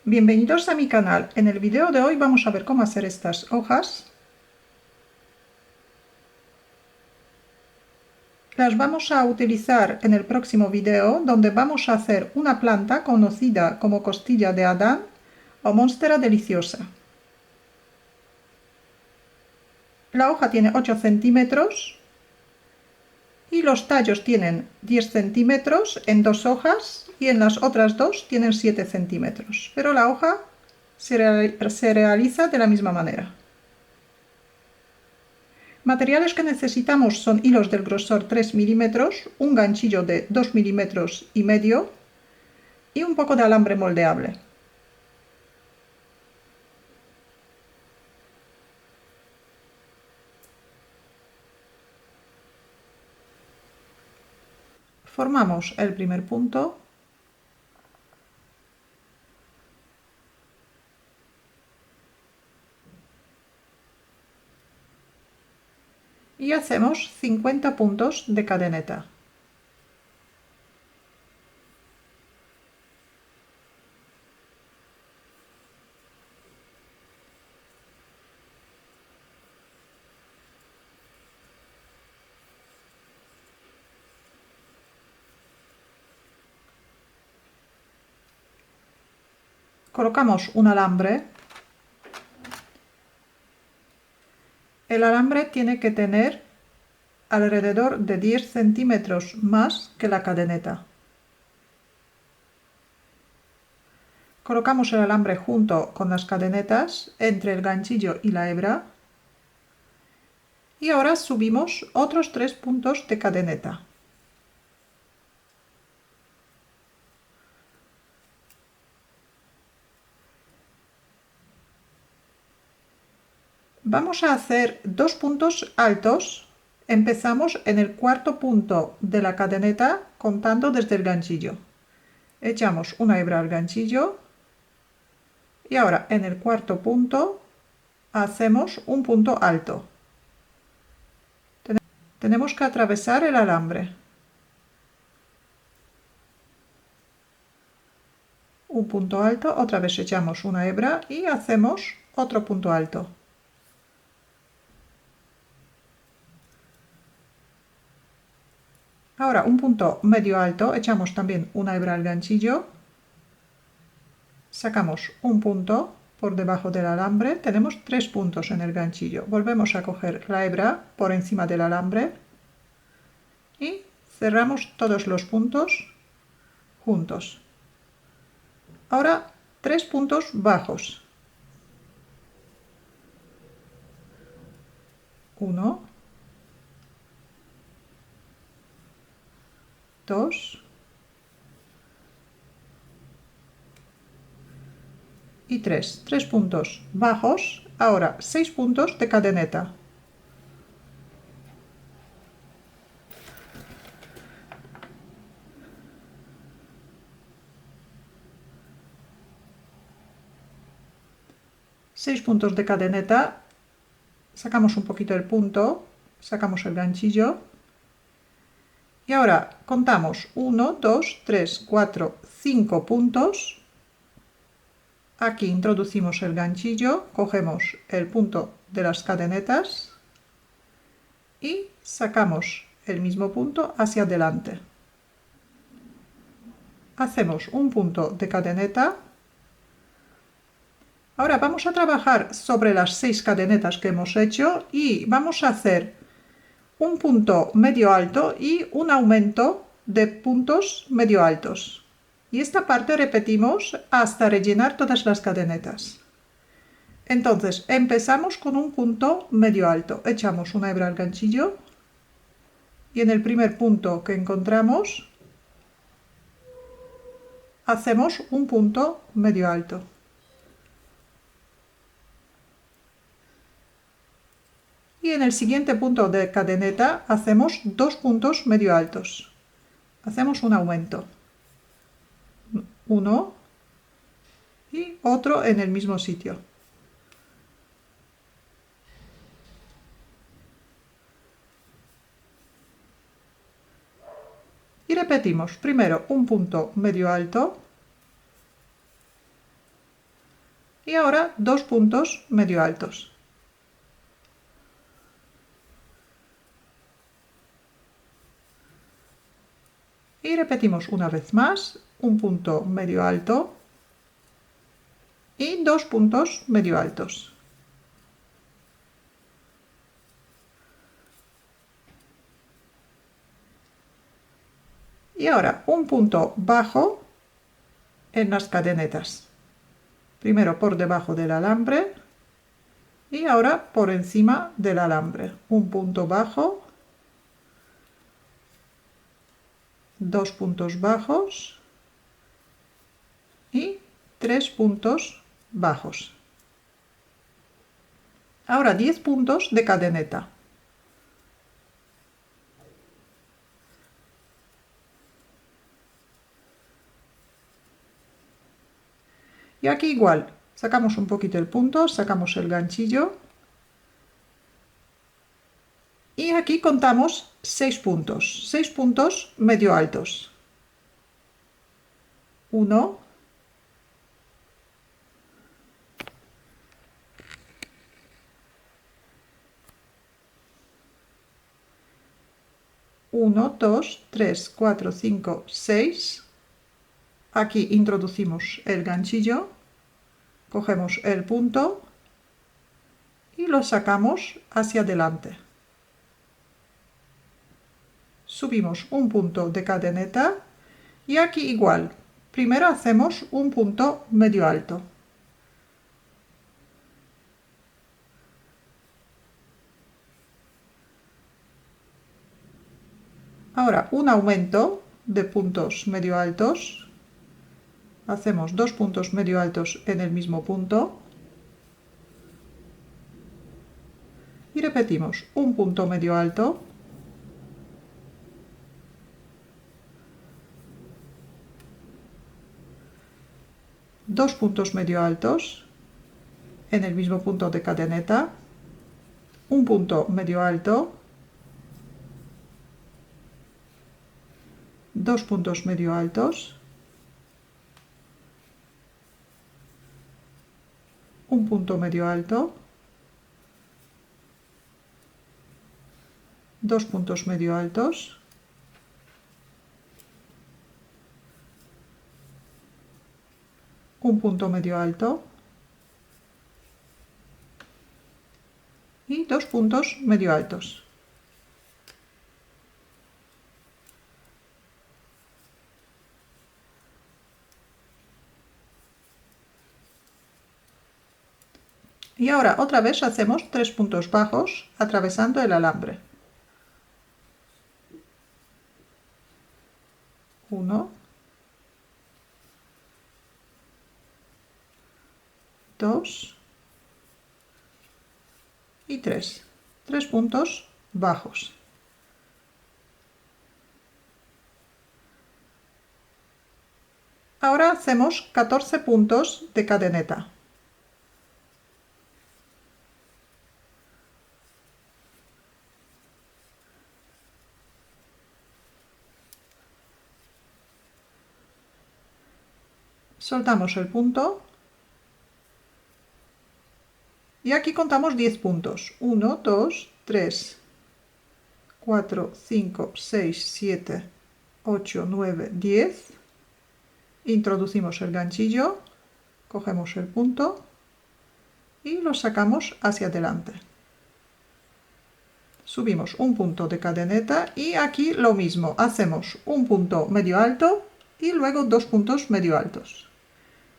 Bienvenidos a mi canal. En el video de hoy vamos a ver cómo hacer estas hojas. Las vamos a utilizar en el próximo video, donde vamos a hacer una planta conocida como costilla de Adán o monstera deliciosa. La hoja tiene 8 centímetros y los tallos tienen 10 centímetros en dos hojas y en las otras dos tienen 7 centímetros, pero la hoja se realiza de la misma manera. Materiales que necesitamos son hilos del grosor 3 milímetros, un ganchillo de 2 milímetros y medio y un poco de alambre moldeable. Formamos el primer punto y hacemos 50 puntos de cadeneta. Colocamos un alambre. El alambre tiene que tener alrededor de 10 centímetros más que la cadeneta. Colocamos el alambre junto con las cadenetas entre el ganchillo y la hebra y ahora subimos otros 3 puntos de cadeneta. Vamos a hacer 2 puntos altos. Empezamos en el cuarto punto de la cadeneta contando desde el ganchillo. Echamos una hebra al ganchillo y ahora en el cuarto punto hacemos un punto alto. Tenemos que atravesar el alambre. Un punto alto, otra vez echamos una hebra y hacemos otro punto alto. Ahora un punto medio alto, echamos también una hebra al ganchillo, sacamos un punto por debajo del alambre, tenemos 3 puntos en el ganchillo. Volvemos a coger la hebra por encima del alambre y cerramos todos los puntos juntos. Ahora 3 puntos bajos. 1, 2 y 3. 3 puntos bajos. Ahora 6 puntos de cadeneta. Seis puntos de cadeneta. Sacamos un poquito el punto, sacamos el ganchillo y ahora contamos 1, 2, 3, 4, 5 puntos. Aquí introducimos el ganchillo, cogemos el punto de las cadenetas y sacamos el mismo punto hacia adelante. Hacemos un punto de cadeneta. Ahora vamos a trabajar sobre las 6 cadenetas que hemos hecho y vamos a hacer un punto medio alto y un aumento de puntos medio altos. Y esta parte repetimos hasta rellenar todas las cadenetas. Entonces empezamos con un punto medio alto. Echamos una hebra al ganchillo y en el primer punto que encontramos hacemos un punto medio alto. Y en el siguiente punto de cadeneta hacemos 2 puntos medio altos. Hacemos un aumento. Uno y otro en el mismo sitio. Y repetimos primero un punto medio alto, Y ahora 2 puntos medio altos. Y repetimos una vez más, un punto medio alto y 2 puntos medio altos. Y ahora un punto bajo en las cadenetas. Primero por debajo del alambre y ahora por encima del alambre. Un punto bajo, 2 puntos bajos y 3 puntos bajos. Ahora 10 puntos de cadeneta. Y aquí igual, sacamos un poquito el punto, sacamos el ganchillo. Y aquí contamos 6 puntos medio altos. 1, 1, 2, 3, 4, 5, 6. Aquí introducimos el ganchillo, cogemos el punto y lo sacamos hacia adelante. Subimos un punto de cadeneta y aquí igual, primero hacemos un punto medio alto. Ahora un aumento de puntos medio altos. Hacemos 2 puntos medio altos en el mismo punto. Y repetimos un punto medio alto. Dos puntos medio altos en el mismo punto de cadeneta. Un punto medio alto. 2 puntos medio altos. Un punto medio alto. 2 puntos medio altos. Un punto medio alto. Y 2 puntos medio altos. Y ahora otra vez hacemos 3 puntos bajos atravesando el alambre. 1, 2 y 3. 3 puntos bajos. Ahora hacemos 14 puntos de cadeneta. Soltamos el punto y aquí contamos 10 puntos. 1, 2, 3, 4, 5, 6, 7, 8, 9, 10. Introducimos el ganchillo, cogemos el punto y lo sacamos hacia adelante. Subimos un punto de cadeneta y aquí lo mismo, hacemos un punto medio alto y luego 2 puntos medio altos.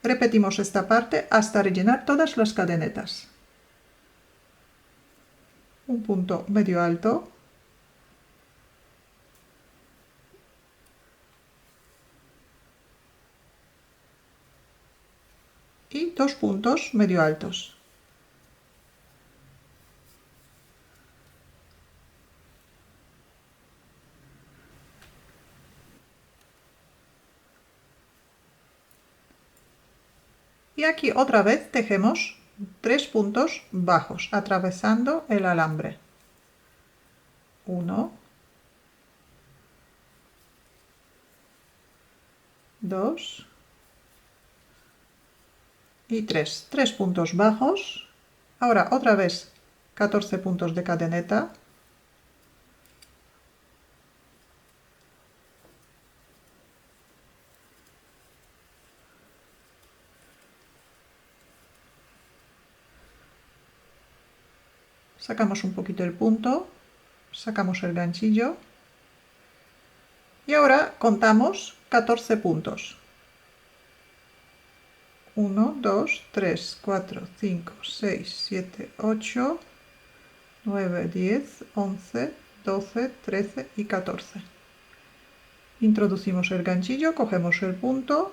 Repetimos esta parte hasta rellenar todas las cadenetas. Un punto medio alto. Y 2 puntos medio altos. Y aquí otra vez tejemos 3 puntos bajos atravesando el alambre. 1, 2 y 3 puntos bajos. Ahora otra vez 14 puntos de cadeneta. Sacamos un poquito el punto, sacamos el ganchillo y ahora contamos 14 puntos. 1, 2, 3, 4, 5, 6, 7, 8, 9, 10, 11, 12, 13 y 14. Introducimos el ganchillo, cogemos el punto,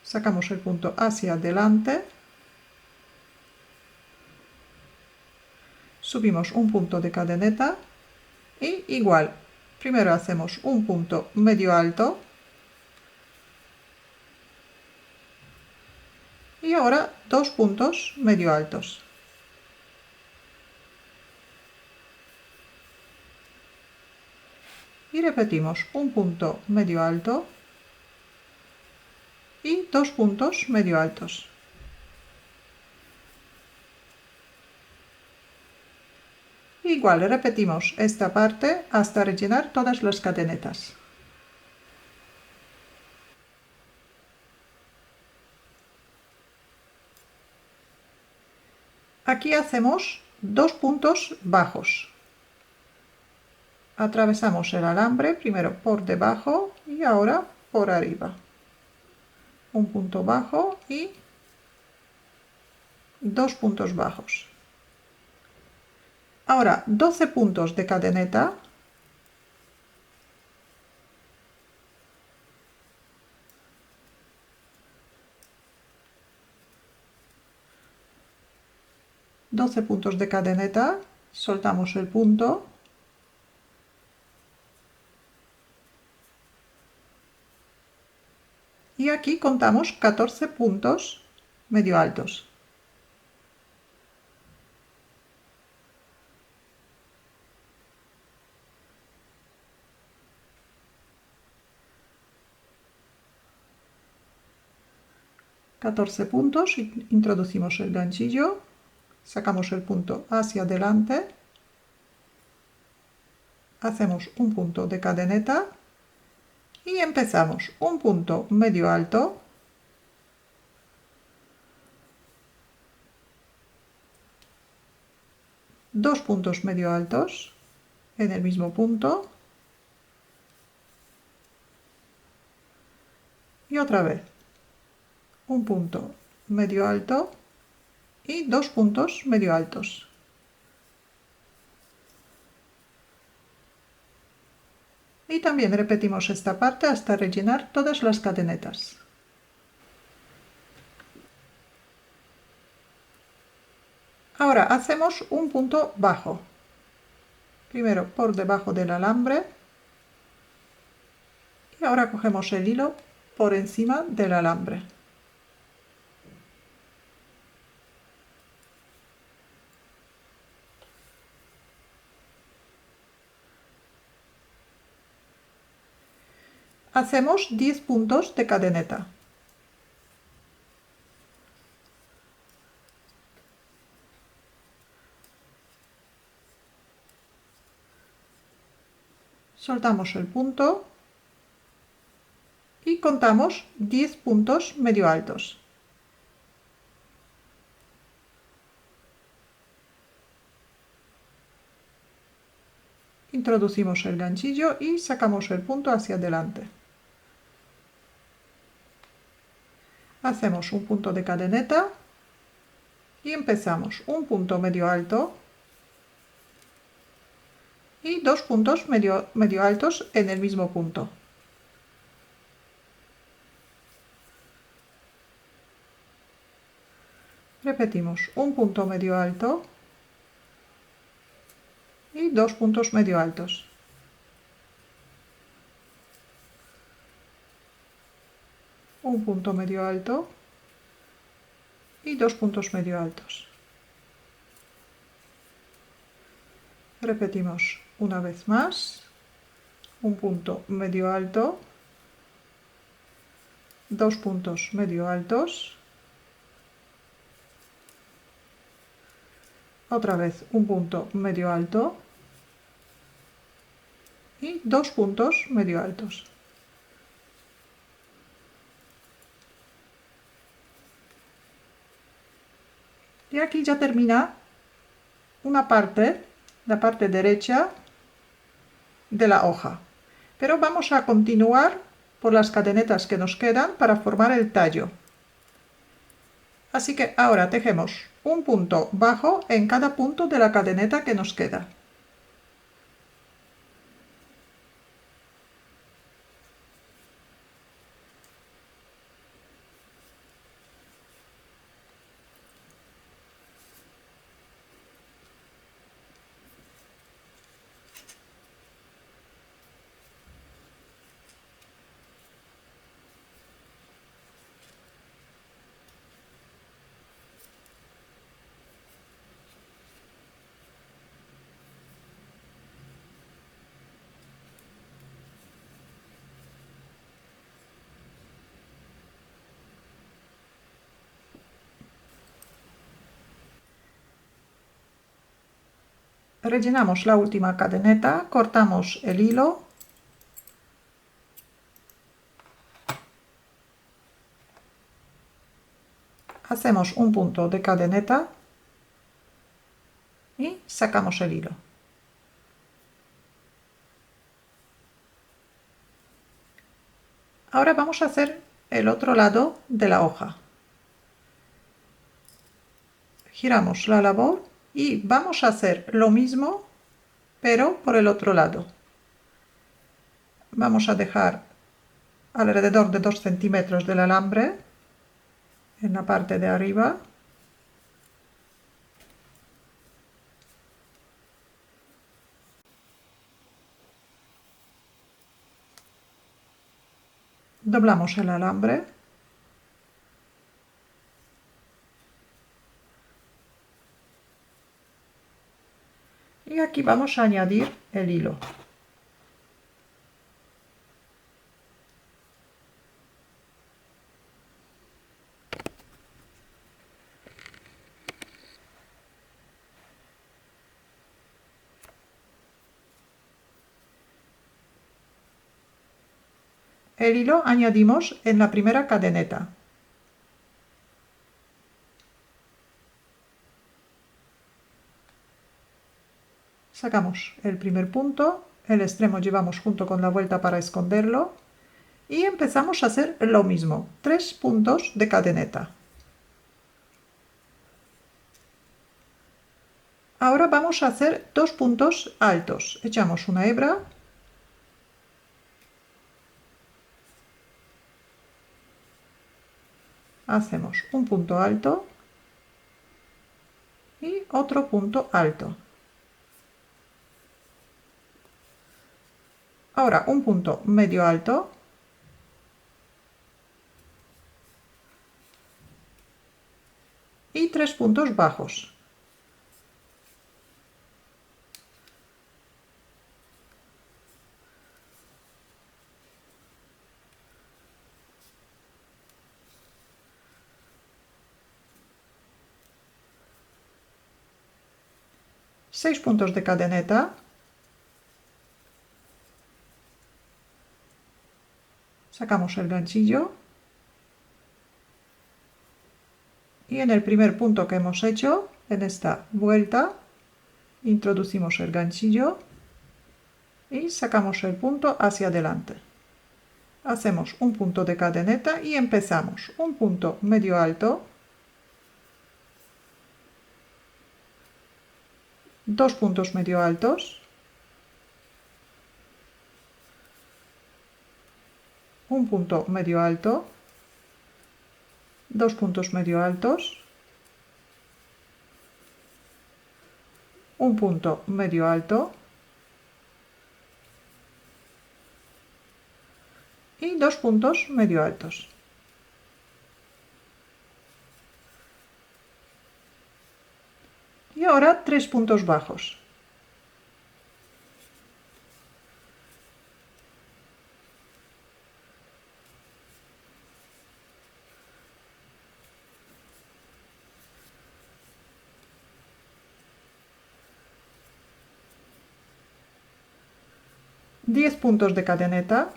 sacamos el punto hacia adelante, subimos un punto de cadeneta y igual, primero hacemos un punto medio alto y ahora 2 puntos medio altos. Y repetimos un punto medio alto y 2 puntos medio altos. Igual repetimos esta parte hasta rellenar todas las cadenetas. Aquí hacemos 2 puntos bajos. Atravesamos el alambre primero por debajo y ahora por arriba. Un punto bajo y 2 puntos bajos. Ahora 12 puntos de cadeneta. Puntos de cadeneta, soltamos el punto y aquí contamos 14 puntos medio altos. Puntos, introducimos el ganchillo, sacamos el punto hacia adelante, hacemos un punto de cadeneta y empezamos un punto medio alto, dos puntos medio altos en el mismo punto y otra vez un punto medio alto y 2 puntos medio altos. Y también repetimos esta parte hasta rellenar todas las cadenetas. Ahora hacemos un punto bajo. Primero por debajo del alambre y ahora cogemos el hilo por encima del alambre. Hacemos 10 puntos de cadeneta. Soltamos el punto y contamos 10 puntos medio altos. Introducimos el ganchillo y sacamos el punto hacia adelante. Hacemos un punto de cadeneta y empezamos un punto medio alto y 2 puntos medio altos en el mismo punto. Repetimos un punto medio alto y 2 puntos medio altos. Un punto medio alto y 2 puntos medio altos. Repetimos una vez más, un punto medio alto, 2 puntos medio altos otra vez un punto medio alto y 2 puntos medio altos. Y aquí ya termina una parte, la parte derecha de la hoja. Pero vamos a continuar por las cadenetas que nos quedan para formar el tallo. Así que ahora tejemos un punto bajo en cada punto de la cadeneta que nos queda. Rellenamos la última cadeneta, cortamos el hilo hacemos un punto de cadeneta y sacamos el hilo. Ahora vamos a hacer el otro lado de la hoja. Giramos la labor y vamos a hacer lo mismo, pero por el otro lado. Vamos a dejar alrededor de 2 centímetros del alambre en la parte de arriba. Doblamos el alambre. Y aquí vamos a añadir el hilo. El hilo añadimos en la primera cadeneta. Sacamos el primer punto, el extremo llevamos junto con la vuelta para esconderlo y empezamos a hacer lo mismo, 3 puntos de cadeneta. Ahora vamos a hacer 2 puntos altos. Echamos una hebra. Hacemos un punto alto y otro punto alto. Ahora un punto medio alto y 3 puntos bajos. Seis puntos de cadeneta. Sacamos el ganchillo y en el primer punto que hemos hecho, en esta vuelta, introducimos el ganchillo y sacamos el punto hacia adelante. Hacemos un punto de cadeneta y empezamos un punto medio alto, 2 puntos medio altos, un punto medio alto, 2 puntos medio altos, un punto medio alto y 2 puntos medio altos. Y ahora 3 puntos bajos. 10 puntos de cadeneta,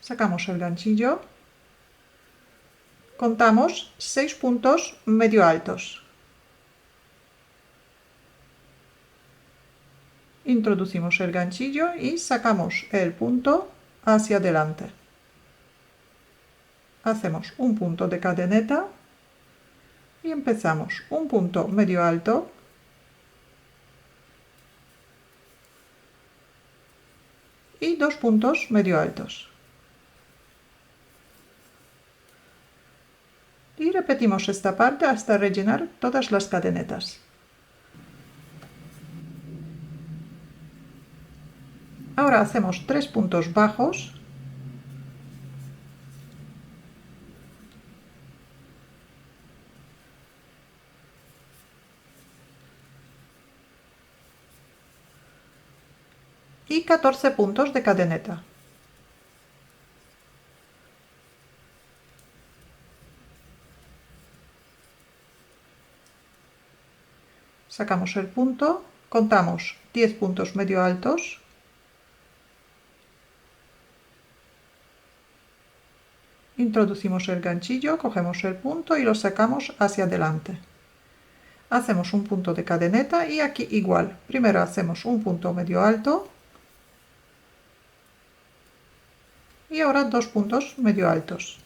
sacamos el ganchillo, contamos 6 puntos medio altos, introducimos el ganchillo y sacamos el punto hacia adelante. Hacemos un punto de cadeneta y empezamos un punto medio alto, y 2 puntos medio altos. Y repetimos esta parte hasta rellenar todas las cadenetas. Ahora hacemos 3 puntos bajos y 14 puntos de cadeneta. Sacamos el punto, contamos 10 puntos medio altos, introducimos el ganchillo, cogemos el punto y lo sacamos hacia adelante. Hacemos un punto de cadeneta y aquí igual, primero hacemos un punto medio alto y ahora 2 puntos medio altos.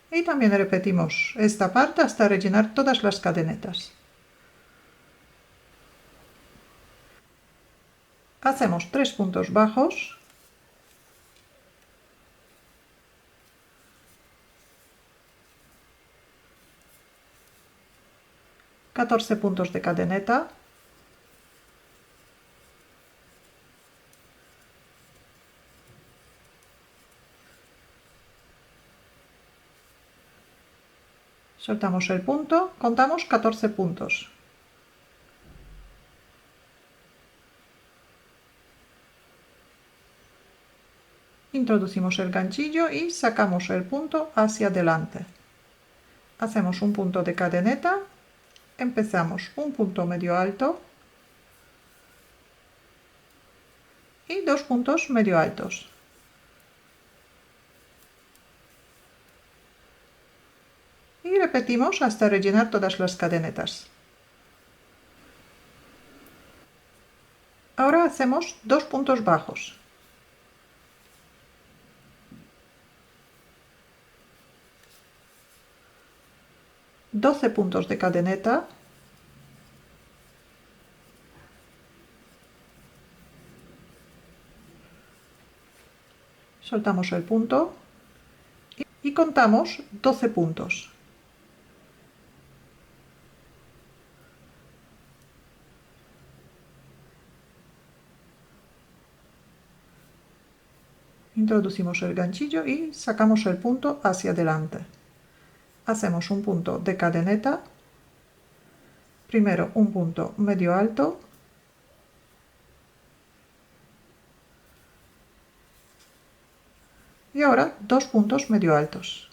Y también repetimos esta parte hasta rellenar todas las cadenetas. Hacemos 3 puntos bajos, ...14 puntos de cadeneta, soltamos el punto, contamos 14 puntos. Introducimos el ganchillo y sacamos el punto hacia adelante. Hacemos un punto de cadeneta, empezamos un punto medio alto y 2 puntos medio altos. Y repetimos hasta rellenar todas las cadenetas. Ahora hacemos 2 puntos bajos. ...12 puntos de cadeneta, soltamos el punto y contamos 12 puntos. Introducimos el ganchillo y sacamos el punto hacia adelante. Hacemos un punto de cadeneta, primero un punto medio alto, y ahora 2 puntos medio altos.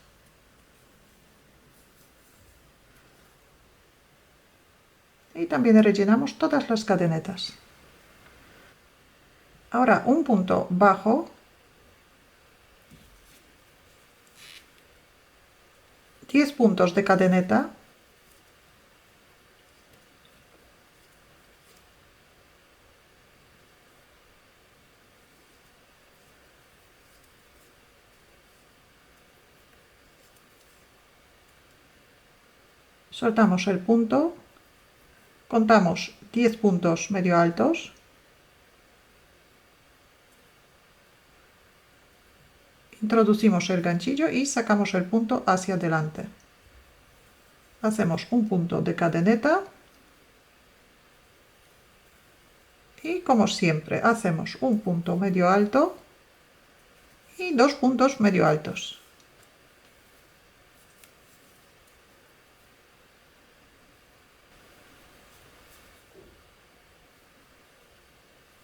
Y también rellenamos todas las cadenetas. Ahora un punto bajo, 10 puntos de cadeneta, soltamos el punto, contamos 10 puntos medio altos, introducimos el ganchillo y sacamos el punto hacia adelante. Hacemos un punto de cadeneta y, como siempre, hacemos un punto medio alto y 2 puntos medio altos.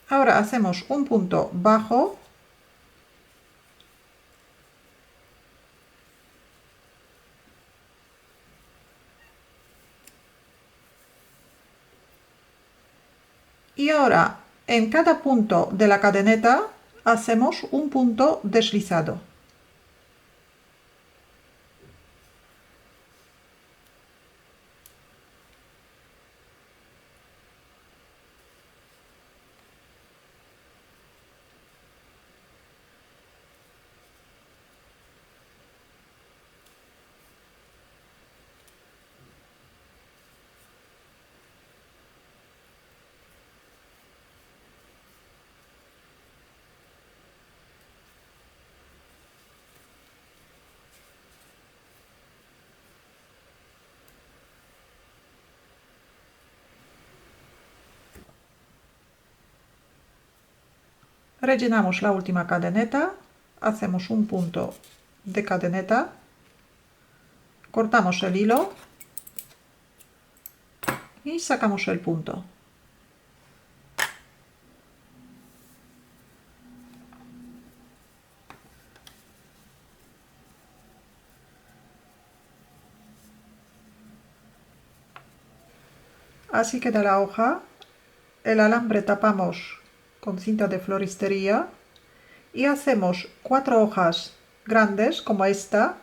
Ahora hacemos un punto bajo, ahora en cada punto de la cadeneta hacemos un punto deslizado. Rellenamos la última cadeneta, hacemos un punto de cadeneta, cortamos el hilo y sacamos el punto. Así queda la hoja. El alambre tapamos con cinta de floristería y hacemos 4 hojas grandes como esta,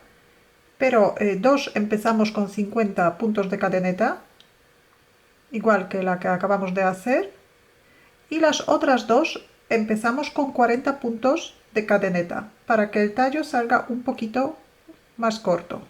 pero 2 empezamos con 50 puntos de cadeneta, igual que la que acabamos de hacer, y las otras 2 empezamos con 40 puntos de cadeneta para que el tallo salga un poquito más corto.